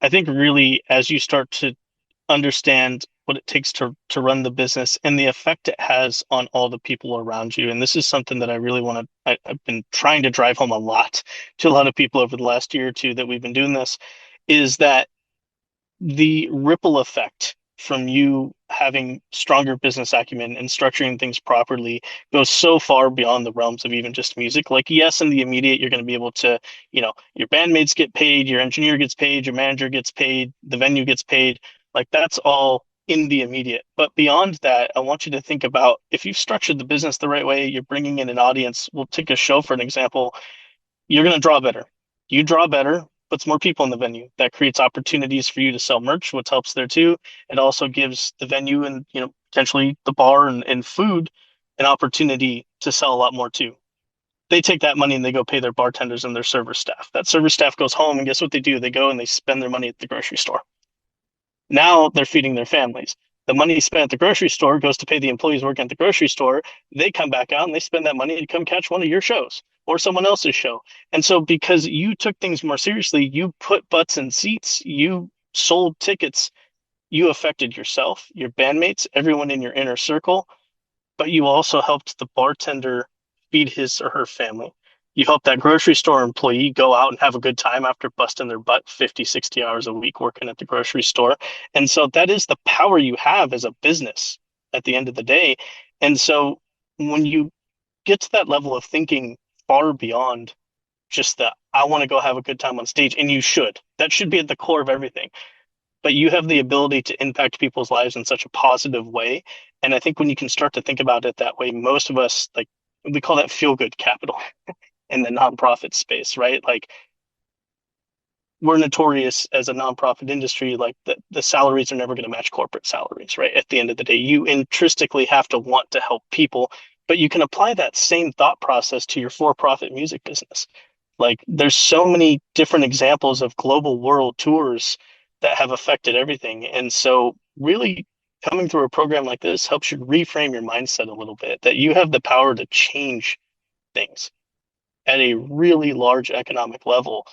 I think really as you start to understand what it takes to run the business and the effect it has on all the people around you. And this is something that I really want to, I've been trying to drive home a lot to a lot of people over the last year or two that we've been doing this, is that the ripple effect from you having stronger business acumen and structuring things properly goes so far beyond the realms of even just music. Like, yes, in the immediate, you're going to be able to, your bandmates get paid, your engineer gets paid, your manager gets paid, the venue gets paid. Like, that's all in the immediate. But beyond that, I want you to think about if you've structured the business the right way, you're bringing in an audience. We'll take a show for an example. You're going to draw better. You draw better, puts more people in the venue. That creates opportunities for you to sell merch, which helps there too. It also gives the venue and potentially the bar and food an opportunity to sell a lot more too. They take that money and they go pay their bartenders and their server staff. That server staff goes home and guess what they do? They go and they spend their money at the grocery store. Now they're feeding their families. The money spent at the grocery store goes to pay the employees working at the grocery store. They come back out and they spend that money to come catch one of your shows or someone else's show. And so, because you took things more seriously, you put butts in seats, you sold tickets, you affected yourself, your bandmates, everyone in your inner circle, but you also helped the bartender feed his or her family. You help that grocery store employee go out and have a good time after busting their butt 50, 60 hours a week working at the grocery store. And so that is the power you have as a business at the end of the day. And so when you get to that level of thinking far beyond just the, I want to go have a good time on stage, and you should, that should be at the core of everything. But you have the ability to impact people's lives in such a positive way. And I think when you can start to think about it that way, most of us, like, we call that feel good capital in the nonprofit space, right? Like, we're notorious as a nonprofit industry, like the salaries are never going to match corporate salaries, right? At the end of the day, you intrinsically have to want to help people, but you can apply that same thought process to your for-profit music business. Like, there's so many different examples of global world tours that have affected everything. And so really coming through a program like this helps you reframe your mindset a little bit, that you have the power to change things at a really large economic level.